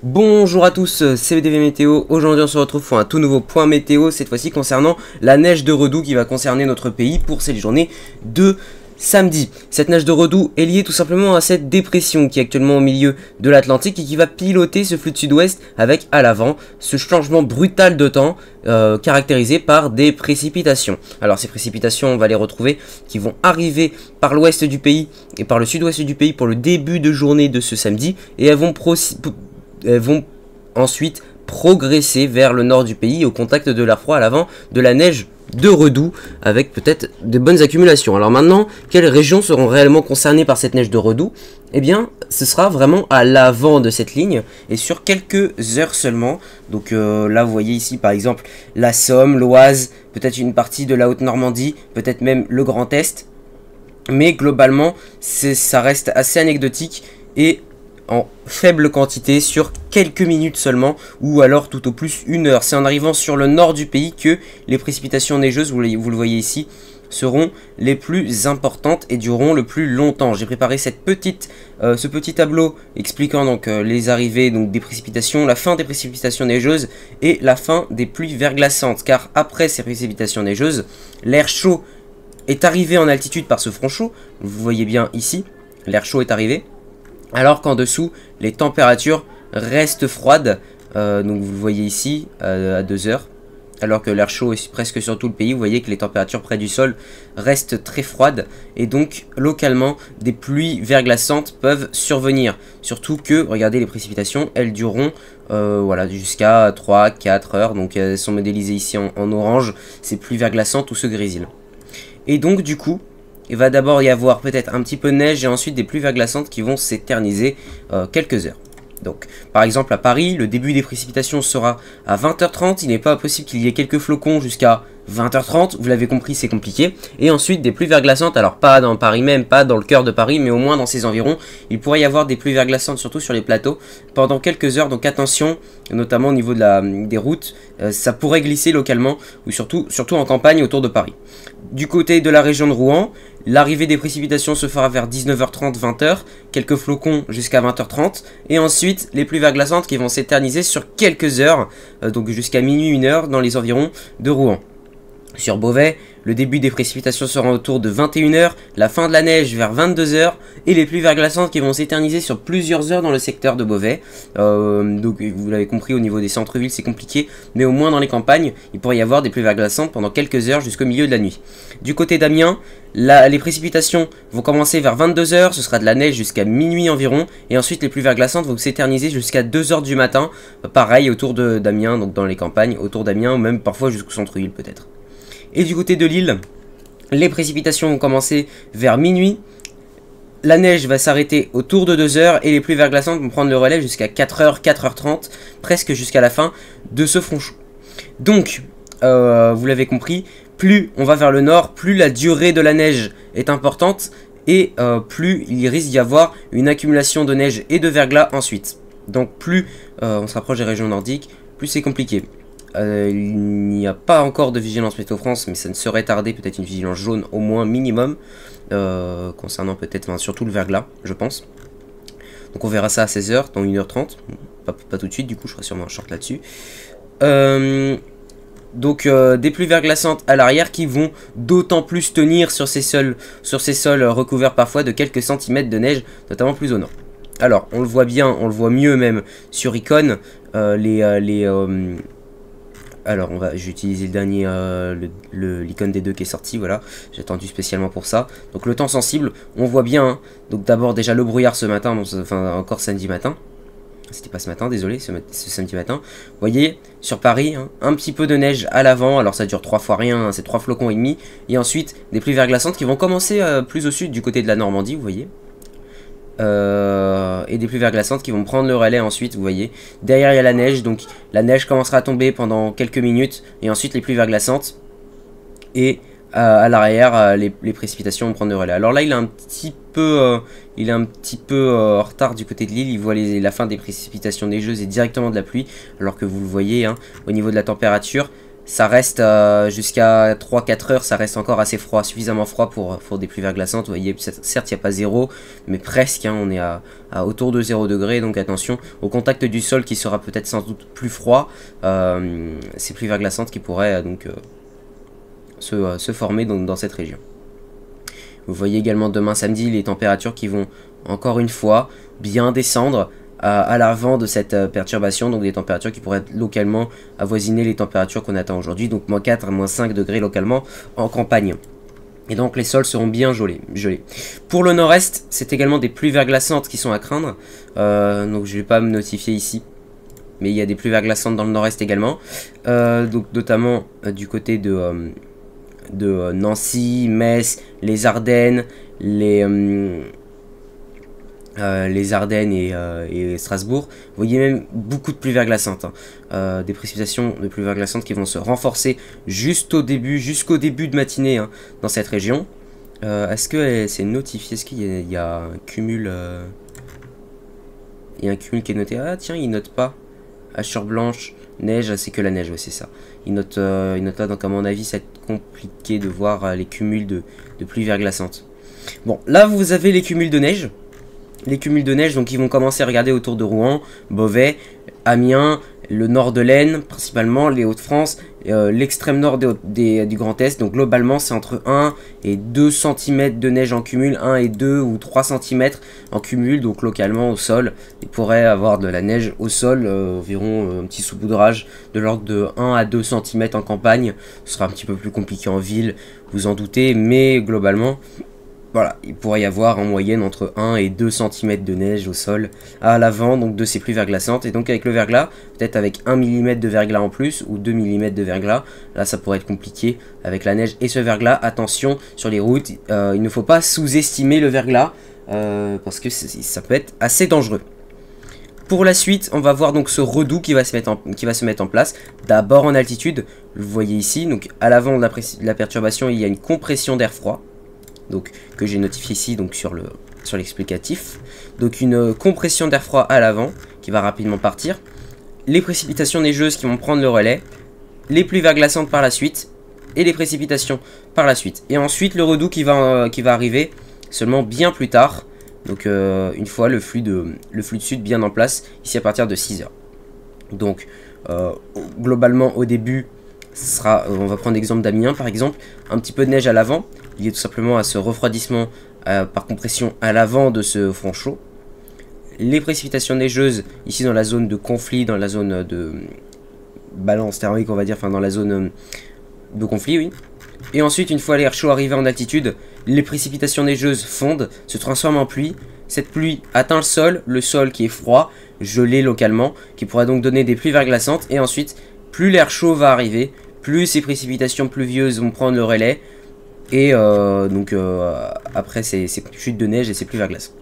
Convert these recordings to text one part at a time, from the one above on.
Bonjour à tous, c'est VDV Météo. Aujourd'hui on se retrouve pour un tout nouveau point météo, cette fois-ci concernant la neige de Redoux qui va concerner notre pays pour cette journée de samedi. Cette neige de Redoux est liée tout simplement à cette dépression qui est actuellement au milieu de l'Atlantique et qui va piloter ce flux de sud-ouest avec à l'avant ce changement brutal de temps caractérisé par des précipitations. Alors ces précipitations, on va les retrouver qui vont arriver par l'ouest du pays et par le sud-ouest du pays pour le début de journée de ce samedi et elles vont ensuite progresser vers le nord du pays au contact de l'air froid à l'avant de la neige de Redoux avec peut-être de bonnes accumulations. Alors maintenant, quelles régions seront réellement concernées par cette neige de Redoux? Eh bien, ce sera vraiment à l'avant de cette ligne et sur quelques heures seulement. Donc là, vous voyez ici par exemple la Somme, l'Oise, peut-être une partie de la Haute-Normandie, peut-être même le Grand Est. Mais globalement, ça reste assez anecdotique et en faible quantité sur quelques minutes seulement ou alors tout au plus une heure. C'est en arrivant sur le nord du pays que les précipitations neigeuses, vous le voyez ici, seront les plus importantes et dureront le plus longtemps. J'ai préparé ce petit tableau expliquant donc les arrivées donc, des précipitations, la fin des précipitations neigeuses et la fin des pluies verglaçantes, car après ces précipitations neigeuses, l'air chaud est arrivé en altitude par ce front chaud. Vous voyez bien ici, l'air chaud est arrivé. Alors qu'en dessous, les températures restent froides, donc vous le voyez ici, à 2 heures. Alors que l'air chaud est presque sur tout le pays, vous voyez que les températures près du sol restent très froides. Et donc, localement, des pluies verglaçantes peuvent survenir. Surtout que, regardez les précipitations, elles dureront voilà, jusqu'à 3-4 heures. Donc elles sont modélisées ici en orange, ces pluies verglaçantes ou ce grésil. Et donc du coup, il va d'abord y avoir peut-être un petit peu de neige et ensuite des pluies verglaçantes qui vont s'éterniser quelques heures. Donc, par exemple à Paris, le début des précipitations sera à 20h30. Il n'est pas possible qu'il y ait quelques flocons jusqu'à 20h30. Vous l'avez compris, c'est compliqué. Et ensuite des pluies verglaçantes, alors pas dans Paris même, pas dans le cœur de Paris, mais au moins dans ses environs. Il pourrait y avoir des pluies verglaçantes, surtout sur les plateaux, pendant quelques heures. Donc attention, notamment au niveau des routes, ça pourrait glisser localement, ou surtout en campagne autour de Paris. Du côté de la région de Rouen, l'arrivée des précipitations se fera vers 19h30, 20h, quelques flocons jusqu'à 20h30, et ensuite les pluies verglaçantes qui vont s'éterniser sur quelques heures, donc jusqu'à minuit, 1h dans les environs de Rouen. Sur Beauvais, le début des précipitations sera autour de 21h, la fin de la neige vers 22h, et les pluies verglaçantes qui vont s'éterniser sur plusieurs heures dans le secteur de Beauvais. Donc vous l'avez compris, au niveau des centres-villes c'est compliqué, mais au moins dans les campagnes, il pourrait y avoir des pluies verglaçantes pendant quelques heures jusqu'au milieu de la nuit. Du côté d'Amiens, les précipitations vont commencer vers 22h, ce sera de la neige jusqu'à minuit environ, et ensuite les pluies verglaçantes vont s'éterniser jusqu'à 2h du matin, pareil autour d'Amiens, donc dans les campagnes, autour d'Amiens, ou même parfois jusqu'au centre-ville peut-être. Et du côté de Lille, les précipitations vont commencer vers minuit. La neige va s'arrêter autour de 2h et les pluies verglaçantes vont prendre le relais jusqu'à 4h, 4h30, presque jusqu'à la fin de ce front chaud. Donc, vous l'avez compris, plus on va vers le nord, plus la durée de la neige est importante et plus il risque d'y avoir une accumulation de neige et de verglas ensuite. Donc plus on se rapproche des régions nordiques, plus c'est compliqué. Il n'y a pas encore de vigilance Météo France, mais ça ne serait tardé, peut-être une vigilance jaune au moins minimum, concernant peut-être, enfin, surtout le verglas, je pense. Donc on verra ça à 16h, dans 1h30, pas tout de suite, du coup je ferai sûrement un short là-dessus. Donc des pluies verglaçantes à l'arrière qui vont d'autant plus tenir sur ces sols recouverts parfois de quelques centimètres de neige, notamment plus au nord. Alors on le voit bien, on le voit mieux même sur Icon, alors j'ai utilisé le dernier, l'icône des deux qui est sorti, voilà, j'ai attendu spécialement pour ça. Donc le temps sensible, on voit bien, hein. Donc d'abord déjà le brouillard ce matin, donc, enfin encore samedi matin. C'était pas ce matin, désolé, ce samedi matin. Vous voyez, sur Paris, hein, un petit peu de neige à l'avant, alors ça dure 3 fois rien, hein, c'est 3 flocons et demi. Et ensuite, des pluies verglaçantes qui vont commencer plus au sud, du côté de la Normandie, vous voyez. Et des pluies verglaçantes qui vont prendre le relais ensuite, vous voyez. Derrière il y a la neige, donc la neige commencera à tomber pendant quelques minutes et ensuite les pluies verglaçantes. Et à l'arrière, les précipitations vont prendre le relais. Alors là il est un petit peu, en retard du côté de l'île. Il voit la fin des précipitations neigeuses et directement de la pluie, alors que vous le voyez, hein, au niveau de la température, ça reste jusqu'à 3-4 heures, ça reste encore assez froid, suffisamment froid pour des pluies verglaçantes. Vous voyez, certes, il n'y a pas 0, mais presque, hein, on est à autour de 0 degré, donc attention au contact du sol qui sera peut-être sans doute plus froid. Ces pluies verglaçantes qui pourraient se former dans cette région. Vous voyez également demain samedi les températures qui vont encore une fois bien descendre à l'avant de cette perturbation, donc des températures qui pourraient localement avoisiner les températures qu'on attend aujourd'hui, donc -4 à -5 degrés localement en campagne. Et donc les sols seront bien gelés. Pour le nord-est, c'est également des pluies verglaçantes qui sont à craindre, donc je ne vais pas me notifier ici, mais il y a des pluies verglaçantes dans le nord-est également, donc notamment du côté de Nancy, Metz, les Ardennes, les Ardennes et Strasbourg. Vous voyez même beaucoup de pluies verglaçantes, hein. Des précipitations de pluies verglaçantes qui vont se renforcer jusqu'au début de matinée, hein, dans cette région. Est-ce que c'est notifié? Est-ce qu'il y a un cumul il y a un cumul qui est noté? Ah tiens, il note pas. Hachure blanche, neige, c'est que la neige, ouais, c'est ça. Il note là, donc à mon avis, ça va être compliqué de voir les cumuls de pluies verglaçantes. Bon, là vous avez les cumuls de neige. Les cumuls de neige, donc ils vont commencer à regarder autour de Rouen, Beauvais, Amiens, le nord de l'Aisne, principalement les Hauts-de-France, l'extrême nord du Grand Est. Donc globalement, c'est entre 1 et 2 cm de neige en cumul, 1 et 2 ou 3 cm en cumul, donc localement au sol. Il pourrait avoir de la neige au sol, environ un petit saupoudrage de l'ordre de 1 à 2 cm en campagne. Ce sera un petit peu plus compliqué en ville, vous en doutez, mais globalement... Voilà, il pourrait y avoir en moyenne entre 1 et 2 cm de neige au sol à l'avant donc de ces pluies verglaçantes. Et donc avec le verglas, peut-être avec 1 mm de verglas en plus ou 2 mm de verglas, là ça pourrait être compliqué avec la neige et ce verglas. Attention sur les routes, il ne faut pas sous-estimer le verglas parce que ça peut être assez dangereux. Pour la suite, on va voir donc ce redout qui va se mettre en place. D'abord en altitude, vous voyez ici, donc à l'avant de la perturbation, il y a une compression d'air froid. Donc que j'ai notifié ici donc sur l'explicatif. Donc une compression d'air froid à l'avant qui va rapidement partir. Les précipitations neigeuses qui vont prendre le relais. Les pluies verglaçantes par la suite. Et les précipitations par la suite. Et ensuite le redout qui va arriver seulement bien plus tard. Donc une fois le flux de sud bien en place. Ici à partir de 6 heures. Donc globalement au début on va prendre l'exemple d'Amiens par exemple. Un petit peu de neige à l'avant. Lié tout simplement à ce refroidissement par compression à l'avant de ce front chaud. Les précipitations neigeuses ici dans la zone de conflit, dans la zone de balance thermique on va dire, enfin dans la zone de conflit, oui. Et ensuite une fois l'air chaud arrivé en altitude, les précipitations neigeuses fondent, se transforment en pluie. Cette pluie atteint le sol qui est froid, gelé localement, qui pourra donc donner des pluies verglaçantes. Et ensuite, plus l'air chaud va arriver, plus ces précipitations pluvieuses vont prendre le relais. Et après ces chutes de neige et ces pluies verglaçantes.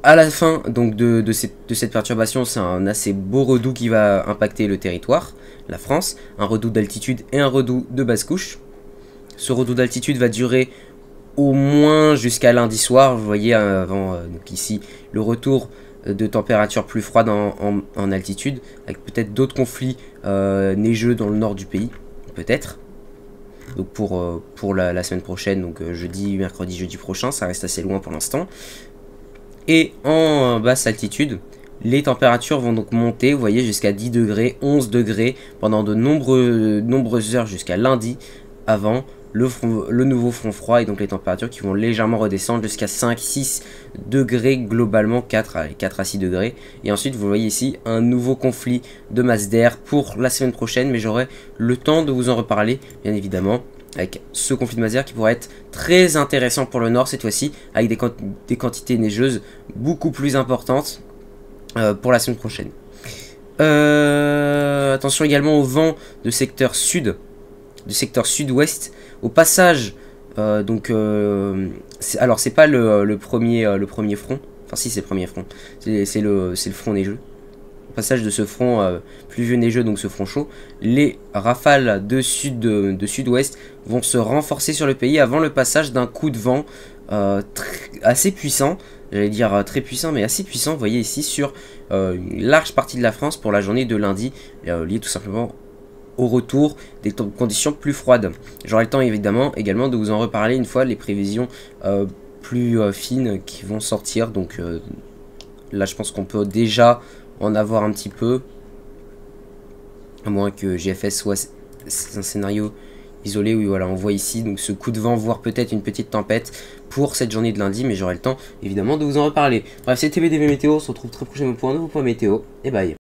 À la fin donc de cette perturbation, c'est un assez beau redout qui va impacter le territoire, la France. Un redout d'altitude et un redout de basse couche. Ce redout d'altitude va durer au moins jusqu'à lundi soir. Vous voyez avant donc ici le retour de températures plus froides en altitude, avec peut-être d'autres conflits neigeux dans le nord du pays, peut-être. Donc pour la semaine prochaine, donc jeudi, jeudi prochain, ça reste assez loin pour l'instant. Et en basse altitude, les températures vont donc monter, vous voyez, jusqu'à 10 degrés, 11 degrés, pendant de nombreuses heures jusqu'à lundi, avant le nouveau front froid, et donc les températures qui vont légèrement redescendre jusqu'à 5-6 degrés globalement, 4 à 6 degrés. Et ensuite vous voyez ici un nouveau conflit de masse d'air pour la semaine prochaine, mais j'aurai le temps de vous en reparler bien évidemment, avec ce conflit de masse d'air qui pourrait être très intéressant pour le nord cette fois-ci, avec des quantités neigeuses beaucoup plus importantes pour la semaine prochaine. Attention également au vent de secteur sud, du secteur sud-ouest. Au passage, alors c'est pas le premier front, enfin si c'est le premier front, c'est le front neigeux. Au passage de ce front pluvieux neigeux, donc ce front chaud, les rafales de sud-ouest vont se renforcer sur le pays avant le passage d'un coup de vent assez puissant, j'allais dire très puissant, mais assez puissant, vous voyez ici sur une large partie de la France pour la journée de lundi, lié tout simplement au retour des conditions plus froides. J'aurai le temps évidemment également de vous en reparler une fois les prévisions plus fines qui vont sortir. Donc là je pense qu'on peut déjà en avoir un petit peu, à moins que GFS soit un scénario isolé. Oui voilà, on voit ici donc ce coup de vent, voire peut-être une petite tempête pour cette journée de lundi, mais j'aurai le temps évidemment de vous en reparler. Bref, c'était BDV Météo, on se retrouve très prochainement pour un nouveau point météo, et bye.